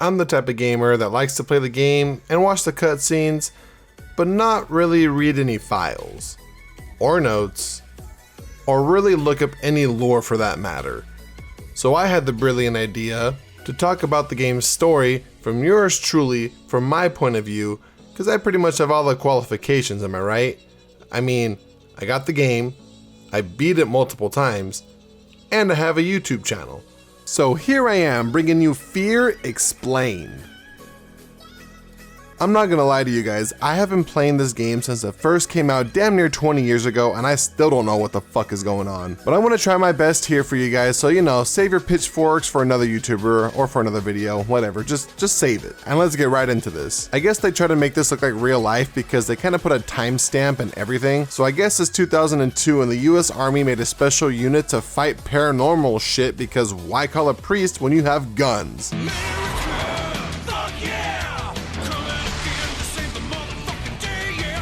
I'm the type of gamer that likes to play the game and watch the cutscenes, but not really read any files, or notes, or really look up any lore for that matter. So I had the brilliant idea to talk about the game's story from yours truly, from my point of view, because I pretty much have all the qualifications, am I right? I mean, I got the game, I beat it multiple times, and I have a YouTube channel. So here I am bringing you F.E.A.R Explained. I'm not gonna lie to you guys, I have been playing this game since it first came out damn near 20 years ago, and I still don't know what the fuck is going on. But I'm gonna try my best here for you guys, so you know, save your pitchforks for another YouTuber or for another video, whatever, just save it. And let's get right into this. I guess they try to make this look like real life because they kind of put a timestamp and everything. So I guess it's 2002 and the US Army made a special unit to fight paranormal shit, because why call a priest when you have guns?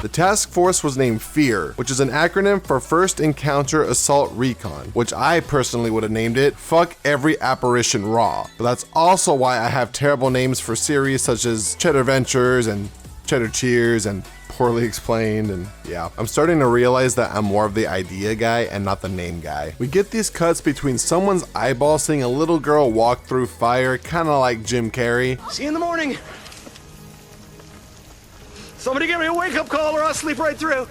The task force was named F.E.A.R, which is an acronym for First Encounter Assault Recon, which I personally would have named it Fuck Every Apparition Raw. But that's also why I have terrible names for series such as Cheddar Ventures and Cheddar Cheers and Poorly Explained, and yeah. I'm starting to realize that I'm more of the idea guy and not the name guy. We get these cuts between someone's eyeball seeing a little girl walk through fire, kinda like Jim Carrey. See you in the morning. Somebody give me a wake-up call or I'll sleep right through.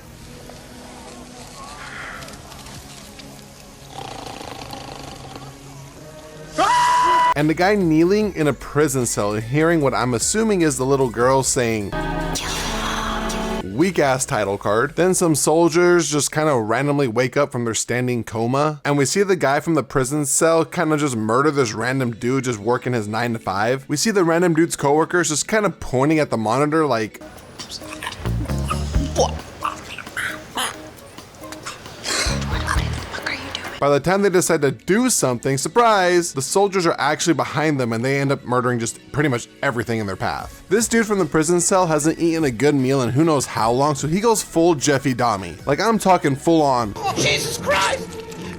And the guy kneeling in a prison cell and hearing what I'm assuming is the little girl saying, weak ass title card. Then some soldiers just kind of randomly wake up from their standing coma, and we see the guy from the prison cell kind of just murder this random dude just working his 9 to 5. We see the random dude's coworkers just kind of pointing at the monitor like, by the time they decide to do something, surprise, the soldiers are actually behind them and they end up murdering just pretty much everything in their path. This dude from the prison cell hasn't eaten a good meal in who knows how long, so he goes full Jeffy Dahmer. Like, I'm talking full on. Oh, Jesus Christ!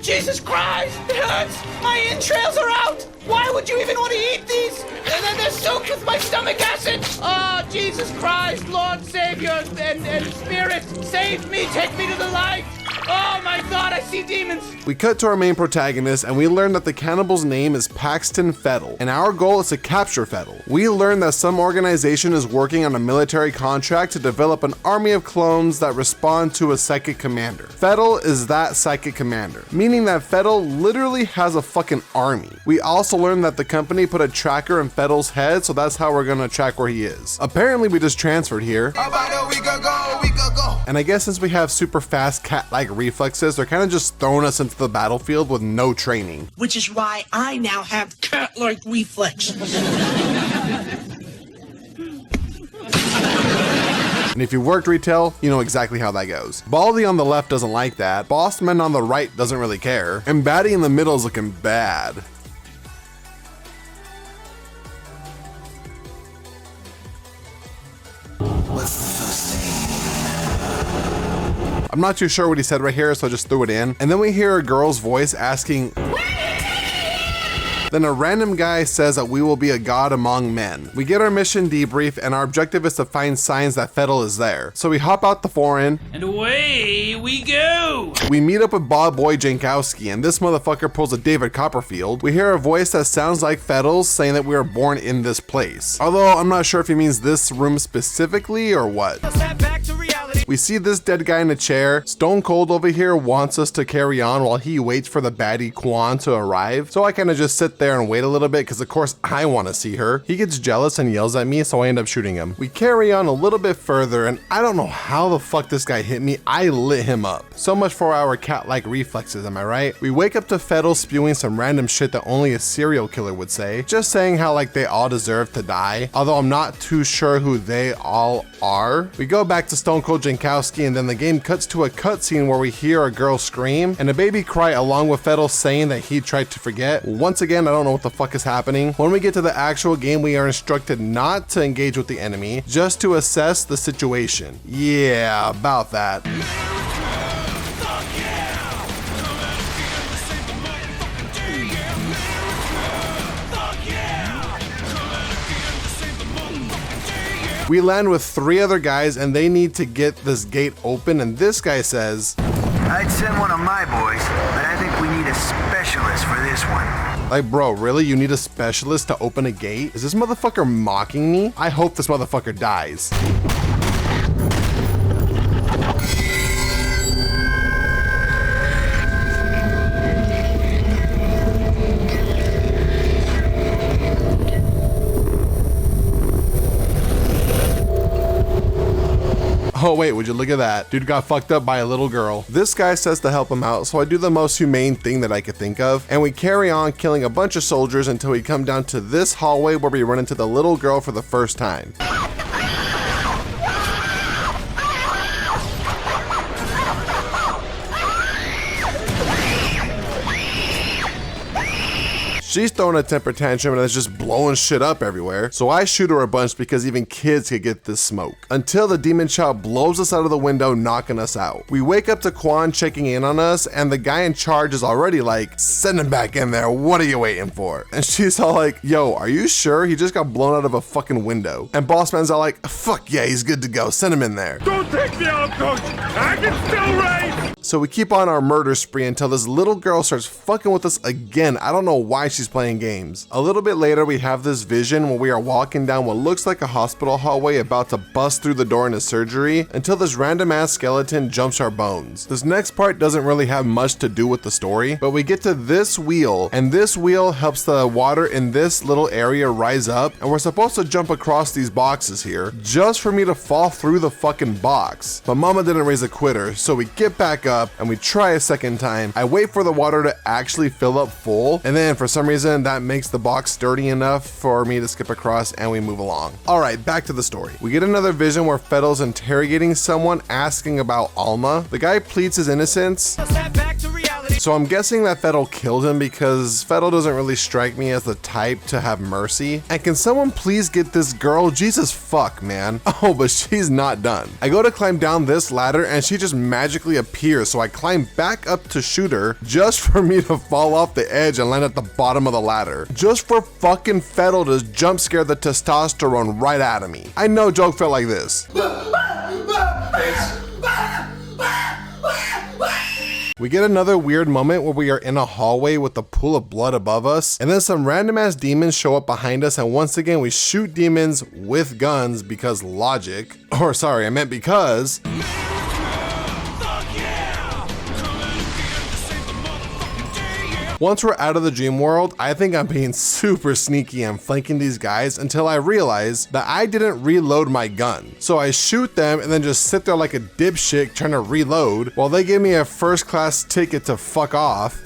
Jesus Christ! It hurts! My entrails are out! Why would you even want to eat these? And then they're soaked with my stomach acid! Oh, Jesus Christ, Lord Savior and Spirit, save me, take me to the light! Oh my God, I see demons! We cut to our main protagonist and we learn that the cannibal's name is Paxton Fettel, and our goal is to capture Fettel. We learn that some organization is working on a military contract to develop an army of clones that respond to a psychic commander. Fettel is that psychic commander, meaning that Fettel literally has a fucking army. We also learn that the company put a tracker in Fettel's head, so that's how we're gonna track where he is. Apparently we just transferred here. About a week ago. And I guess since we have super fast cat-like reflexes, they're kind of just throwing us into the battlefield with no training. Which is why I now have cat-like reflexes. And if you worked retail, you know exactly how that goes. Baldy on the left doesn't like that, Bossman on the right doesn't really care, and Batty in the middle is looking bad. What's the first name? I'm not too sure what he said right here, so I just threw it in. And then we hear a girl's voice asking, then a random guy says that we will be a god among men. We get our mission debrief, and our objective is to find signs that Fettel is there. So we hop out the foreign, And away we go! we meet up with Bob Boy Jankowski, and this motherfucker pulls a David Copperfield. We hear a voice that sounds like Fettel's saying that we were born in this place. Although I'm not sure if he means this room specifically or what. We see this dead guy in a chair. Stone Cold over here wants us to carry on while he waits for the baddie Quan to arrive. So I kind of just sit there and wait a little bit because of course I want to see her. He gets jealous and yells at me, so I end up shooting him. We carry on a little bit further, and I don't know how the fuck this guy hit me. I lit him up. So much for our cat-like reflexes, am I right? We wake up to Fettel spewing some random shit that only a serial killer would say. Just saying how like they all deserve to die, although I'm not too sure who they all are. We go back to Stone Cold Jankowski, and then the game cuts to a cutscene where we hear a girl scream and a baby cry along with Fettel saying that he tried to forget. Once again, I don't know what the fuck is happening. When we get to the actual game, we are instructed not to engage with the enemy, just to assess the situation. Yeah, about that. We land with 3 other guys and they need to get this gate open, and this guy says, I'd send one of my boys, but I think we need a specialist for this one. like, bro, really? You need a specialist to open a gate? Is this motherfucker mocking me? I hope this motherfucker dies. Oh wait, would you look at that? Dude got fucked up by a little girl. This guy says to help him out, so I do the most humane thing that I could think of, and we carry on killing a bunch of soldiers until we come down to this hallway where we run into the little girl for the first time. She's throwing a temper tantrum and is just blowing shit up everywhere. So I shoot her a bunch because even kids could get this smoke. Until the demon child blows us out of the window, knocking us out. We wake up to Quan checking in on us, and the guy in charge is already like, send him back in there, what are you waiting for? And she's all like, yo, are you sure? He just got blown out of a fucking window. And Boss Man's all like, fuck yeah, he's good to go, send him in there. Don't take me out, Coach. I can still race. So we keep on our murder spree until this little girl starts fucking with us again. I don't know why she's playing games. A little bit later, we have this vision where we are walking down what looks like a hospital hallway about to bust through the door into surgery until this random ass skeleton jumps our bones. This next part doesn't really have much to do with the story, but we get to this wheel, and this wheel helps the water in this little area rise up, and we're supposed to jump across these boxes here just for me to fall through the fucking box. But mama didn't raise a quitter, so we get back up and we try a second time. I wait for the water to actually fill up full, and then for some reason that makes the box sturdy enough for me to skip across, and we move along. All right, back to the story. We get another vision where Fettel's interrogating someone asking about Alma. The guy pleads his innocence, so I'm guessing that Fettel killed him because Fettel doesn't really strike me as the type to have mercy. And can someone please get this girl? Jesus fuck, man. Oh, but she's not done. I go to climb down this ladder and she just magically appears, so I climb back up to shoot her just for me to fall off the edge and land at the bottom of the ladder. Just for fucking Fettel to jump scare the testosterone right out of me. I know joke felt like this. We get another weird moment where we are in a hallway with a pool of blood above us, and then some random ass demons show up behind us, and once again we shoot demons with guns because logic. Or sorry, I meant because. Once we're out of the dream world, I think I'm being super sneaky and flanking these guys until I realize that I didn't reload my gun. So I shoot them and then just sit there like a dipshit trying to reload while they give me a first class ticket to fuck off.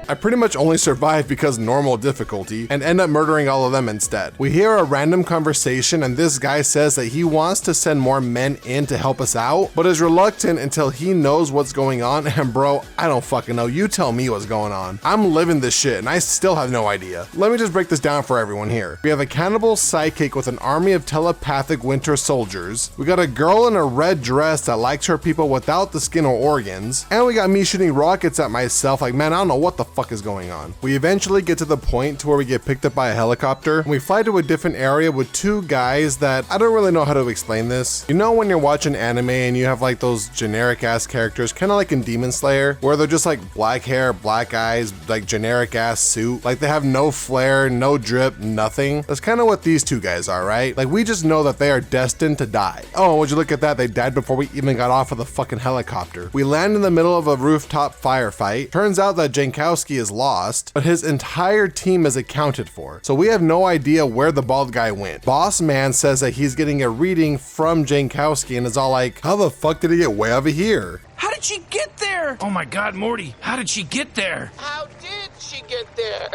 I pretty much only survive because normal difficulty and end up murdering all of them instead. We hear a random conversation and this guy says that he wants to send more men in to help us out, but is reluctant until he knows what's going on. And bro, I don't fucking know. You tell me what's going on. I'm living this shit and I still have no idea. Let me just break this down for everyone here. We have a cannibal psychic with an army of telepathic winter soldiers. We got a girl in a red dress that likes her people without the skin or organs. And we got me shooting rockets at myself like, man, I don't know what the fuck is going on. We eventually get to the point to where we get picked up by a helicopter and we fly to a different area with 2 guys that I don't really know how to explain this. You know when you're watching anime and you have like those generic ass characters, kind of like in Demon Slayer, where they're just like black hair, black eyes, like generic ass suit, like they have no flair, no drip, nothing. That's kind of what these 2 guys are, right? Like we just know that they are destined to die. Oh, would you look at that? They died before we even got off of the fucking helicopter. We land in the middle of a rooftop firefight. Turns out that Jankowski is lost, but his entire team is accounted for. So we have no idea where the bald guy went. Boss Man says that he's getting a reading from Jankowski and is all like, how the fuck did he get way over here? How did she get there? Oh my God, Morty, how did she get there? How did she get there?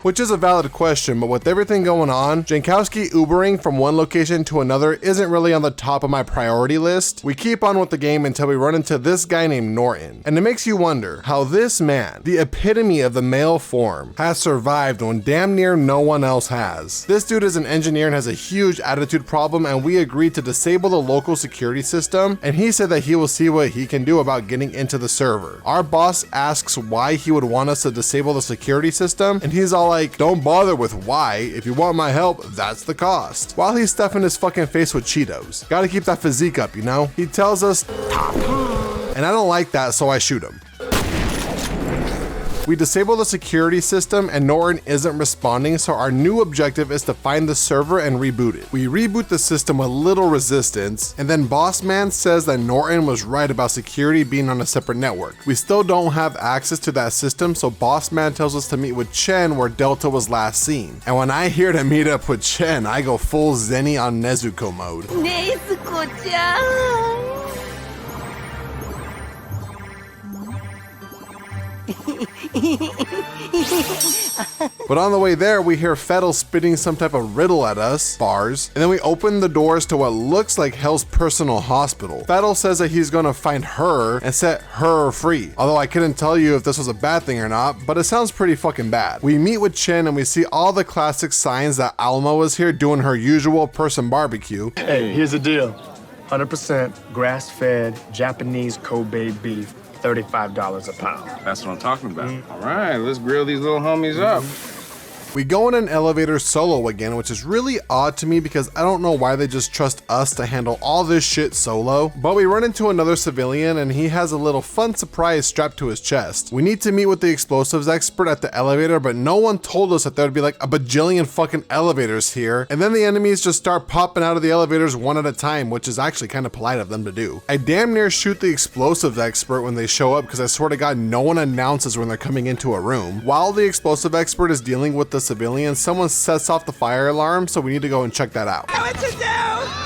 Which is a valid question, but with everything going on, Jankowski Ubering from one location to another isn't really on the top of my priority list. We keep on with the game until we run into this guy named Norton. And it makes you wonder how this man, the epitome of the male form, has survived when damn near no one else has. This dude is an engineer and has a huge attitude problem, and we agreed to disable the local security system, and he said that he will see what he can do about getting into the server. Our boss asks why he would want us to disable the security system, and he's all like, don't bother with why, if you want my help, that's the cost. While he's stuffing his fucking face with Cheetos. Gotta keep that physique up, you know? He tells us, and I don't like that, so I shoot him. We disable the security system and Norton isn't responding, so our new objective is to find the server and reboot it. We reboot the system with little resistance, and then Boss Man says that Norton was right about security being on a separate network. We still don't have access to that system, so Boss Man tells us to meet with Chen where Delta was last seen. And when I hear to meet up with Chen, I go full Zenny on Nezuko mode. Nezuko-chan. But on the way there, we hear Fettel spitting some type of riddle at us, bars, and then we open the doors to what looks like Hell's personal hospital. Fettel says that he's gonna find her and set her free. Although I couldn't tell you if this was a bad thing or not, but it sounds pretty fucking bad. We meet with Chen and we see all the classic signs that Alma was here doing her usual person barbecue. Hey, here's the deal. 100% grass-fed Japanese Kobe beef. $35 a pound. That's what I'm talking about. All right, let's grill these little homies up. We go in an elevator solo again, which is really odd to me because I don't know why they just trust us to handle all this shit solo. But we run into another civilian and he has a little fun surprise strapped to his chest. We need to meet with the explosives expert at the elevator, but no one told us that there'd be like a bajillion fucking elevators here. And then the enemies just start popping out of the elevators one at a time, which is actually kind of polite of them to do. I damn near shoot the explosives expert when they show up because I swear to God, no one announces when they're coming into a room. While the explosive expert is dealing with the civilian, someone sets off the fire alarm, so we need to go and check that out. What to do?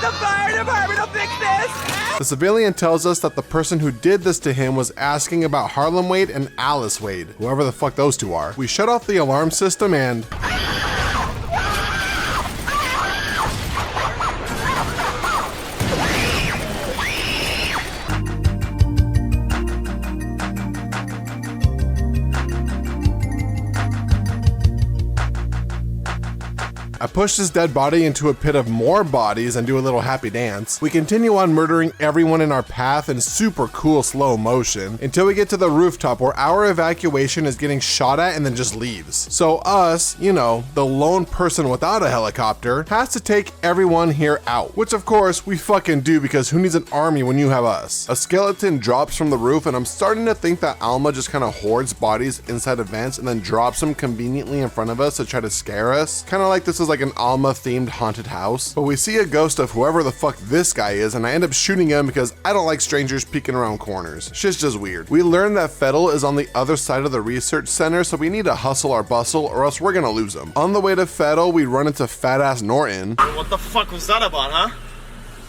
The fire department will fix this! The civilian tells us that the person who did this to him was asking about Harlem Wade and Alice Wade, whoever the fuck those two are. We shut off the alarm system and... I push this dead body into a pit of more bodies and do a little happy dance. We continue on murdering everyone in our path in super cool slow motion until we get to the rooftop where our evacuation is getting shot at and then just leaves. So us, you know, the lone person without a helicopter, has to take everyone here out, which of course we fucking do because who needs an army when you have us? A skeleton drops from the roof and I'm starting to think that Alma just kind of hoards bodies inside of vents and then drops them conveniently in front of us to try to scare us. Kind of like this is like an Alma themed haunted house. But we see a ghost of whoever the fuck this guy is and I end up shooting him because I don't like strangers peeking around corners. Shit's just weird. We learn that Fettel is on the other side of the research center, so we need to hustle our bustle or else we're gonna lose him. On the way to Fettel, we run into fat ass Norton. What the fuck was that about, huh?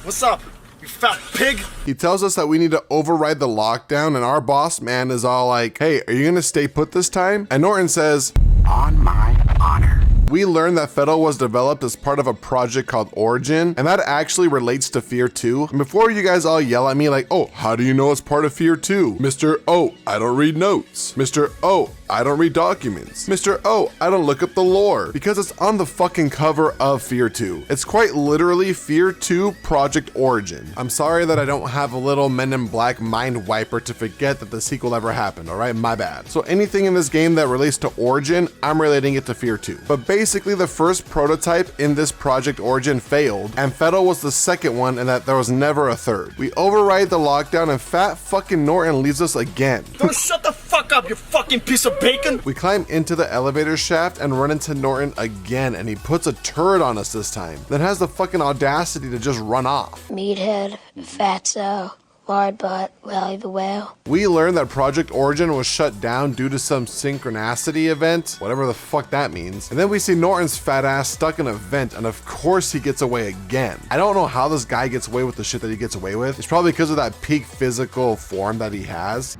What's up, you fat pig? He tells us that we need to override the lockdown and our boss man is all like, hey, are you gonna stay put this time? And Norton says, On my honor. We learned that Fettel was developed as part of a project called Origin, and that actually relates to F.E.A.R 2. And before you guys all yell at me like, oh, how do you know it's part of F.E.A.R 2? Mr. Oh, I don't read notes. Mr. Oh, I don't read documents. Mr. Oh, I don't look up the lore. Because it's on the fucking cover of F.E.A.R 2. It's quite literally F.E.A.R 2 Project Origin. I'm sorry that I don't have a little Men in Black mind wiper to forget that the sequel ever happened, alright? My bad. So anything in this game that relates to Origin, I'm relating it to F.E.A.R 2. But basically the first prototype in this Project Origin failed, and Fettel was the second one and that there was never a third. We override the lockdown and fat fucking Norton leaves us again. Don't shut the fuck up, you fucking piece of bacon! We climb into the elevator shaft and run into Norton again, and he puts a turret on us this time, then has the fucking audacity to just run off. Meathead, fatso, lard butt, Wally the whale. We learned that Project Origin was shut down due to some synchronicity event, whatever the fuck that means. And then we see Norton's fat ass stuck in a vent, and of course he gets away again. I don't know how this guy gets away with the shit that he gets away with. It's probably because of that peak physical form that he has.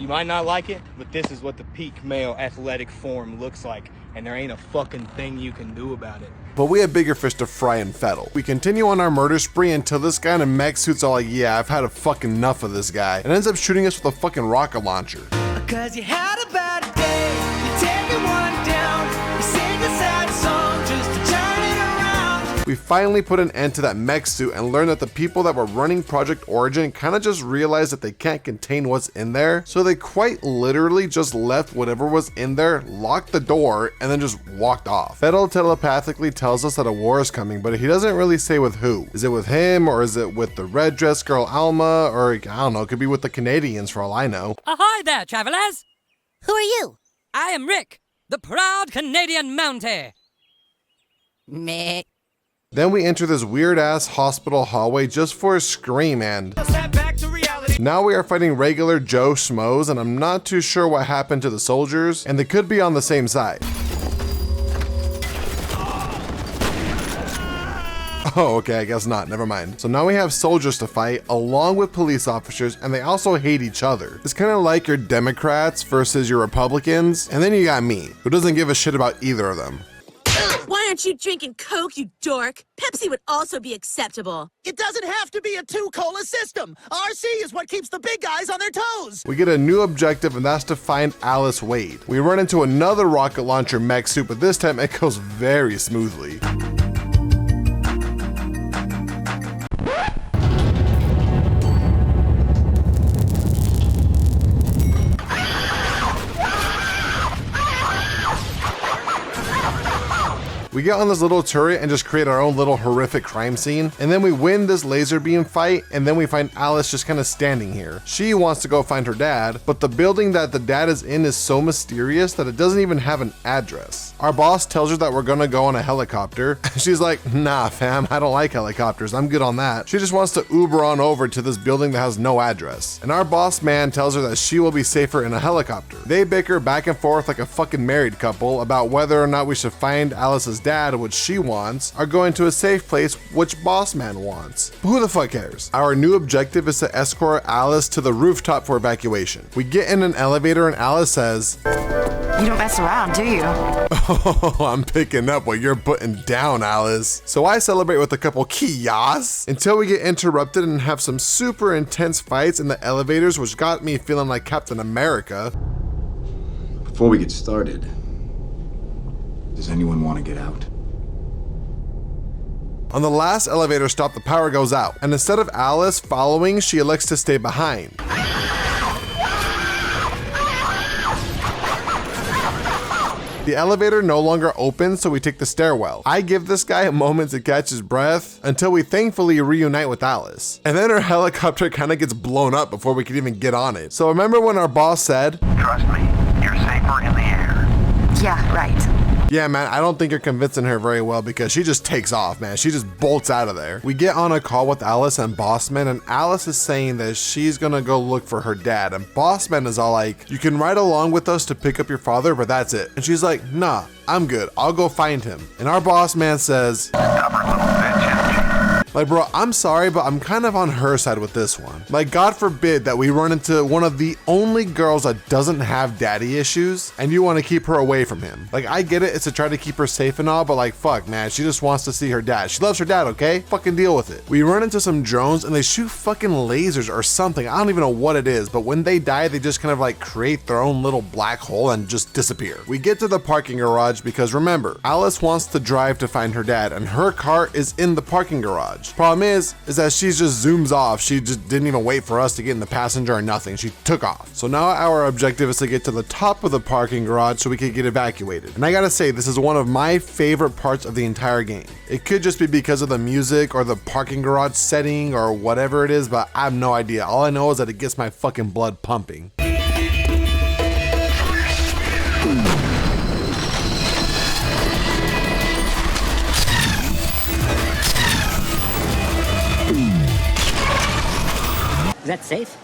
You might not like it, but this is what the peak male athletic form looks like, and there ain't a fucking thing you can do about it. But we have bigger fish to fry in Fettel. We continue on our murder spree until this guy in a mech suit's all like, yeah, I've had a fucking enough of this guy, and ends up shooting us with a fucking rocket launcher. Cause you had a bad day, you're taking one down, you sing a sad song just to turn it around. We finally put an end to that mech suit and learned that the people that were running Project Origin kind of just realized that they can't contain what's in there, so they quite literally just left whatever was in there, locked the door, and then just walked off. Fettel telepathically tells us that a war is coming, but he doesn't really say with who. Is it with him, or is it with the red dress girl Alma, or I don't know, it could be with the Canadians for all I know. Ahoy there, travelers! Who are you? I am Rick, the proud Canadian Mountie. Meh. Then we enter this weird-ass hospital hallway just for a scream, and now we are fighting regular Joe Schmoes, and I'm not too sure what happened to the soldiers, and they could be on the same side. Oh, okay, I guess not, never mind. So now we have soldiers to fight, along with police officers, and they also hate each other. It's kind of like your Democrats versus your Republicans, and then you got me, who doesn't give a shit about either of them. Why aren't you drinking Coke, you dork? Pepsi would also be acceptable. It doesn't have to be a two-cola system. RC is what keeps the big guys on their toes. We get a new objective, and that's to find Alice Wade. We run into another rocket launcher mech suit, but this time it goes very smoothly. We get on this little turret and just create our own little horrific crime scene, and then we win this laser beam fight, and then we find Alice just kind of standing here. She wants to go find her dad, but the building that the dad is in is so mysterious that it doesn't even have an address. Our boss tells her that we're gonna go on a helicopter. She's like, nah fam, I don't like helicopters, I'm good on that. She just wants to Uber on over to this building that has no address. And our boss man tells her that she will be safer in a helicopter. They bicker back and forth like a fucking married couple about whether or not we should find Alice's dad, which she wants, are going to a safe place, which boss man wants. But who the fuck cares? Our new objective is to escort Alice to the rooftop for evacuation. We get in an elevator and Alice says, "You don't mess around, do you?" "Oh, I'm picking up what you're putting down, Alice." So I celebrate with a couple kiyas until we get interrupted and have some super intense fights in the elevators, which got me feeling like Captain America. Before we get started, does anyone want to get out? On the last elevator stop, the power goes out, and instead of Alice following, she elects to stay behind. The elevator no longer opens, so we take the stairwell. I give this guy a moment to catch his breath until we thankfully reunite with Alice. And then her helicopter kind of gets blown up before we can even get on it. So remember when our boss said, "Trust me, you're safer in the air." Yeah, right. Yeah, man, I don't think you're convincing her very well because she just takes off, man. She just bolts out of there. We get on a call with Alice and Bossman, and Alice is saying that she's gonna go look for her dad. And Bossman is all like, "You can ride along with us to pick up your father, but that's it." And she's like, "Nah, I'm good. I'll go find him." And our boss man says, "Stubborn little bitch, isn't she?" Like, bro, I'm sorry, but I'm kind of on her side with this one. Like, God forbid that we run into one of the only girls that doesn't have daddy issues and you want to keep her away from him. Like, I get it, it's to try to keep her safe and all, but like, fuck, man, she just wants to see her dad. She loves her dad, okay? Fucking deal with it. We run into some drones and they shoot fucking lasers or something. I don't even know what it is, but when they die, they just kind of like create their own little black hole and just disappear. We get to the parking garage because remember, Alice wants to drive to find her dad and her car is in the parking garage. Problem is that she just zooms off. She just didn't even wait for us to get in the passenger or nothing. She took off. So now our objective is to get to the top of the parking garage so we can get evacuated. And I gotta say, this is one of my favorite parts of the entire game. It could just be because of the music or the parking garage setting or whatever it is, but I have no idea. All I know is that it gets my fucking blood pumping. Is that safe?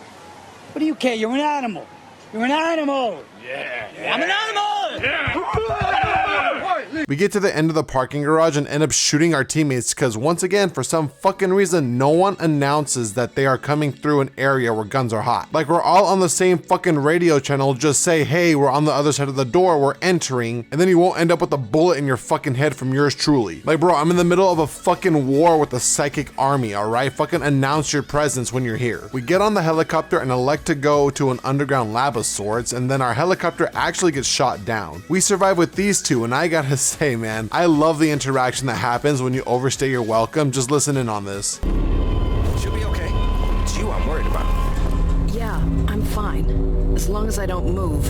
What do you care? You're an animal. You're an animal. Yeah. I'm an animal. Yeah. We get to the end of the parking garage and end up shooting our teammates because once again, for some fucking reason, no one announces that they are coming through an area where guns are hot. Like we're all on the same fucking radio channel, just say, hey, we're on the other side of the door, we're entering, and then you won't end up with a bullet in your fucking head from yours truly. Like bro, I'm in the middle of a fucking war with the psychic army, alright? Fucking announce your presence when you're here. We get on the helicopter and elect to go to an underground lab of sorts, and then our helicopter actually gets shot down. We survive with these two, and I gotta say, man, I love the interaction that happens when you overstay your welcome. Just listen in on this. She'll be okay. It's you I'm worried about. Yeah, I'm fine. As long as I don't move.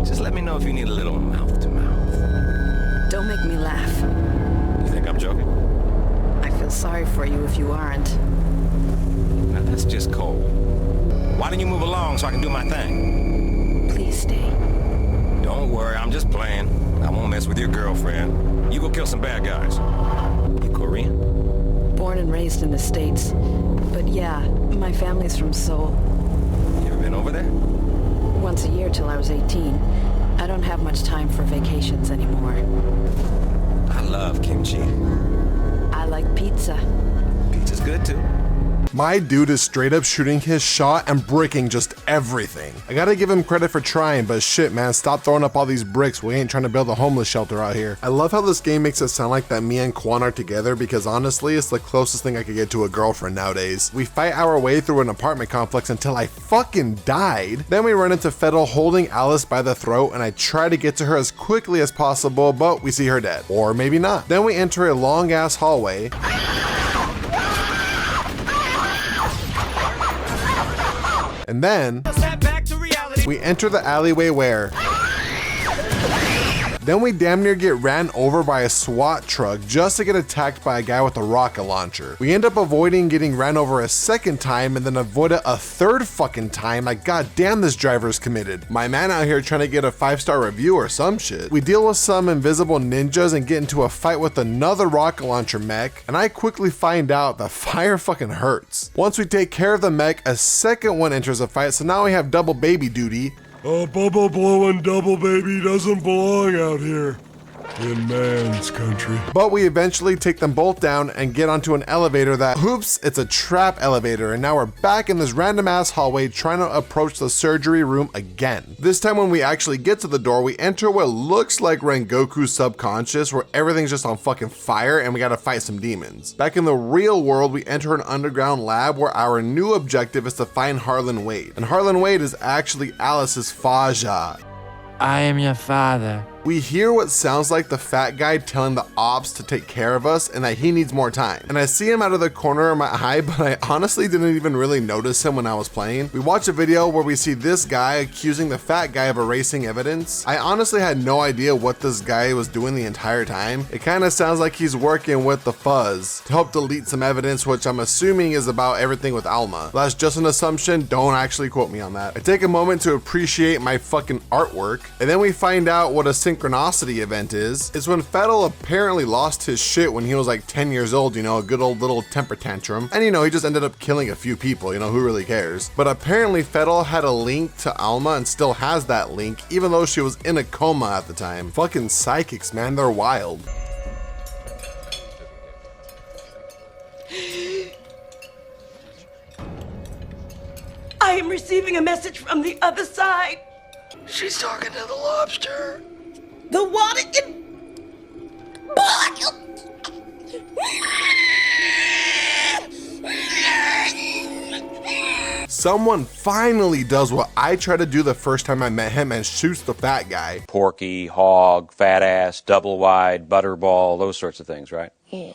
Just let me know if you need a little mouth to mouth. Don't make me laugh. You think I'm joking? I feel sorry for you if you aren't. Now that's just cold. Why don't you move along so I can do my thing? Please stay. Don't worry, I'm just playing. I won't mess with your girlfriend. You go kill some bad guys. You Korean? Born and raised in the States. But yeah, my family's from Seoul. You ever been over there? Once a year till I was 18. I don't have much time for vacations anymore. I love kimchi. I like pizza. Pizza's good too. My dude is straight up shooting his shot and bricking just everything. I gotta give him credit for trying, but shit man, stop throwing up all these bricks. We ain't trying to build a homeless shelter out here. I love how this game makes it sound like that me and Quan are together because honestly, it's the closest thing I could get to a girlfriend nowadays. We fight our way through an apartment complex until I fucking died. Then we run into Fettel holding Alice by the throat and I try to get to her as quickly as possible, but we see her dead. Or maybe not. Then we enter a long ass hallway. And then we enter the alleyway where then we damn near get ran over by a SWAT truck just to get attacked by a guy with a rocket launcher. We end up avoiding getting ran over a second time and then avoid it a third fucking time. Like god damn, this driver is committed. My man out here trying to get a 5-star review or some shit. We deal with some invisible ninjas and get into a fight with another rocket launcher mech, and I quickly find out that fire fucking hurts. Once we take care of the mech, a second one enters the fight, so now we have double baby duty. Bubble blowing double baby doesn't belong out here in man's country. But we eventually take them both down and get onto an elevator that, oops, it's a trap elevator, and now we're back in this random ass hallway trying to approach the surgery room again. This time when we actually get to the door, we enter what looks like Rengoku's subconscious where everything's just on fucking fire and we gotta fight some demons. Back in the real world, we enter an underground lab where our new objective is to find Harlan Wade. And Harlan Wade is actually Alice's father. I am your father. We hear what sounds like the fat guy telling the ops to take care of us and that he needs more time. And I see him out of the corner of my eye, but I honestly didn't even really notice him when I was playing. We watch a video where we see this guy accusing the fat guy of erasing evidence. I honestly had no idea what this guy was doing the entire time. It kind of sounds like he's working with the fuzz to help delete some evidence, which I'm assuming is about everything with Alma. That's just an assumption, don't actually quote me on that. I take a moment to appreciate my fucking artwork, and then we find out what a synchronicity event is. It's when Fettel apparently lost his shit when he was like 10 years old, you know, a good old little temper tantrum. And you know, he just ended up killing a few people, you know, who really cares? But apparently Fettel had a link to Alma and still has that link, even though she was in a coma at the time. Fucking psychics, man, they're wild. I am receiving a message from the other side. She's talking to the lobster. The water in... Someone finally does what I tried to do the first time I met him and shoots the fat guy. Porky, hog, fat ass, double wide, butterball, those sorts of things, right? Yeah.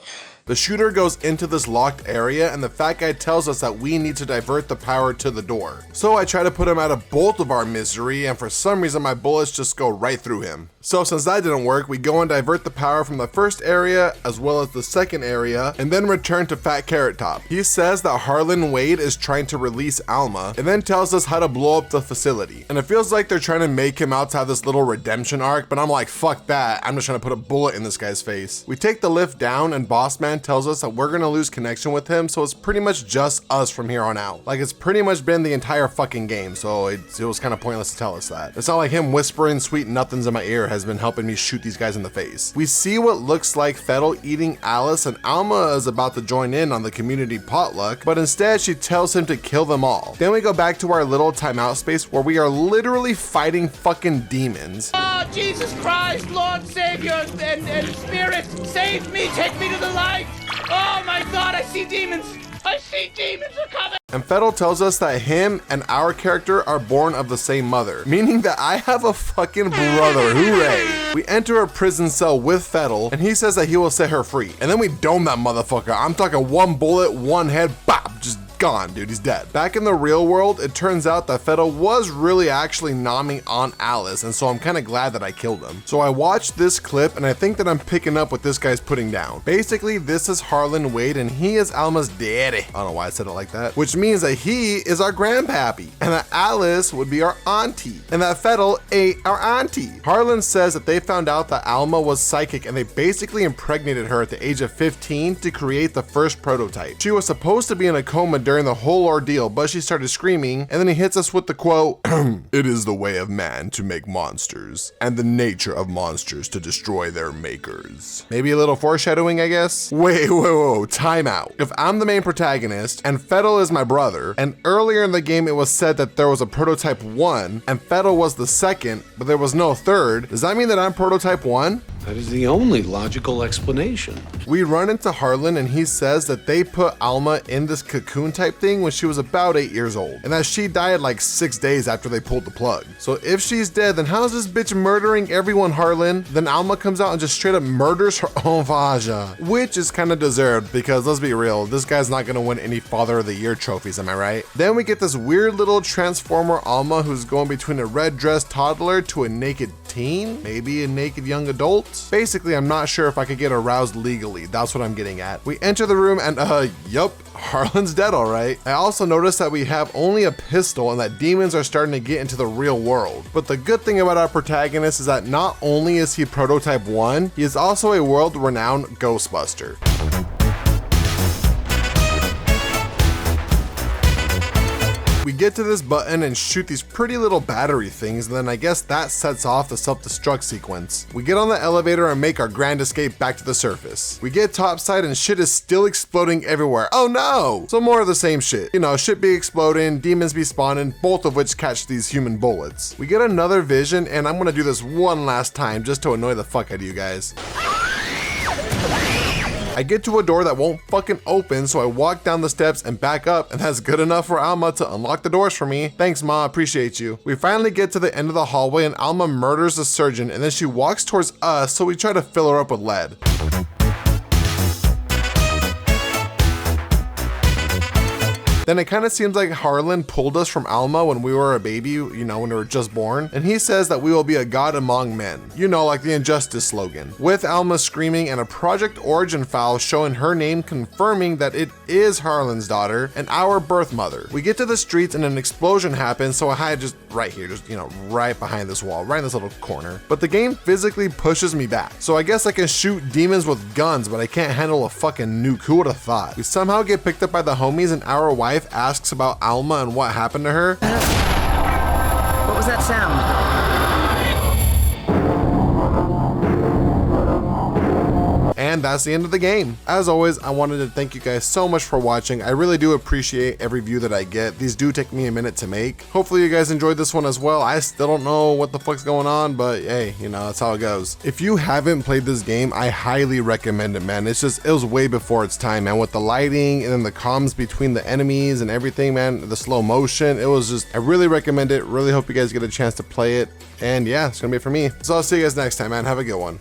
The shooter goes into this locked area and the fat guy tells us that we need to divert the power to the door. So I try to put him out of both of our misery, and for some reason my bullets just go right through him. So since that didn't work, we go and divert the power from the first area as well as the second area, and then return to Fat Carrot Top. He says that Harlan Wade is trying to release Alma, and then tells us how to blow up the facility. And it feels like they're trying to make him out to have this little redemption arc, but I'm like, fuck that, I'm just trying to put a bullet in this guy's face. We take the lift down and Boss Man tells us that we're gonna lose connection with him, so it's pretty much just us from here on out. Like, it's pretty much been the entire fucking game, so it was kind of pointless to tell us that. It's not like him whispering sweet nothings in my ear, has been helping me shoot these guys in the face. We see what looks like F.E.A.R eating Alice, and Alma is about to join in on the community potluck, but instead she tells him to kill them all. Then we go back to our little timeout space where we are literally fighting fucking demons. Oh, Jesus Christ, Lord Savior and Spirit, save me, take me to the light. Oh my God, I see demons. I see demons are coming. And F.E.A.R tells us that him and our character are born of the same mother, meaning that I have a fucking brother, hooray. We enter a prison cell with F.E.A.R and he says that he will set her free. And then we dome that motherfucker. I'm talking one bullet, one head, bop, just gone, dude, he's dead. Back in the real world, it turns out that F.E.A.R was really actually nomming on Alice, and so I'm kind of glad that I killed him. So I watched this clip, and I think that I'm picking up what this guy's putting down. Basically, this is Harlan Wade, and he is Alma's daddy. I don't know why I said it like that. Which means that he is our grandpappy, and that Alice would be our auntie, and that F.E.A.R ate our auntie. Harlan says that they found out that Alma was psychic, and they basically impregnated her at the age of 15 to create the first prototype. She was supposed to be in a coma during the whole ordeal, but she started screaming, and then he hits us with the quote, "It is the way of man to make monsters, and the nature of monsters to destroy their makers." Maybe a little foreshadowing, I guess? Wait, time out. If I'm the main protagonist, and F.E.A.R is my brother, and earlier in the game it was said that there was a prototype 1, and F.E.A.R was the second, but there was no third, does that mean that I'm prototype 1? That is the only logical explanation. We run into Harlan, and he says that they put Alma in this cocoon type thing when she was about 8 years old, and that she died like 6 days after they pulled the plug. So if she's dead, then how's this bitch murdering everyone, Harlan? Then Alma comes out and just straight up murders her own Vaja, which is kind of deserved because let's be real, this guy's not gonna win any Father of the Year trophies, am I right? Then we get this weird little transformer Alma who's going between a red dressed toddler to a naked teen, maybe a naked young adult. Basically, I'm not sure if I could get aroused legally. That's what I'm getting at. We enter the room and yup, Harlan's dead, all right. I also noticed that we have only a pistol and that demons are starting to get into the real world. But the good thing about our protagonist is that not only is he prototype 1, he is also a world-renowned Ghostbuster. We get to this button and shoot these pretty little battery things, and then I guess that sets off the self-destruct sequence. We get on the elevator and make our grand escape back to the surface. We get topside and shit is still exploding everywhere. Oh no! So more of the same shit. You know, shit be exploding, demons be spawning, both of which catch these human bullets. We get another vision, and I'm gonna do this one last time just to annoy the fuck out of you guys. I get to a door that won't fucking open, so I walk down the steps and back up, and that's good enough for Alma to unlock the doors for me. Thanks, Ma, appreciate you. We finally get to the end of the hallway and Alma murders the surgeon, and then she walks towards us, so we try to fill her up with lead. Then it kind of seems like Harlan pulled us from Alma when we were a baby, you know, when we were just born. And he says that we will be a god among men. You know, like the Injustice slogan. With Alma screaming and a Project Origin file showing her name confirming that it is Harlan's daughter and our birth mother. We get to the streets and an explosion happens, so I hide just right here, just, you know, right behind this wall, right in this little corner. But the game physically pushes me back. So I guess I can shoot demons with guns, but I can't handle a fucking nuke. Who would have thought? We somehow get picked up by the homies and our wife asks about Alma and what happened to her. What was that sound? And that's the end of the game. As always, I wanted to thank you guys so much for watching. I really do appreciate every view that I get. These do take me a minute to make. Hopefully you guys enjoyed this one as well. I still don't know what the fuck's going on, but hey, you know, that's how it goes. If you haven't played this game, I highly recommend it, man. It's just, it was way before its time, man. With the lighting and then the comms between the enemies and everything, man, the slow motion, it was just, I really recommend it. Really hope you guys get a chance to play it. And yeah, it's gonna be it for me. So I'll see you guys next time, man. Have a good one.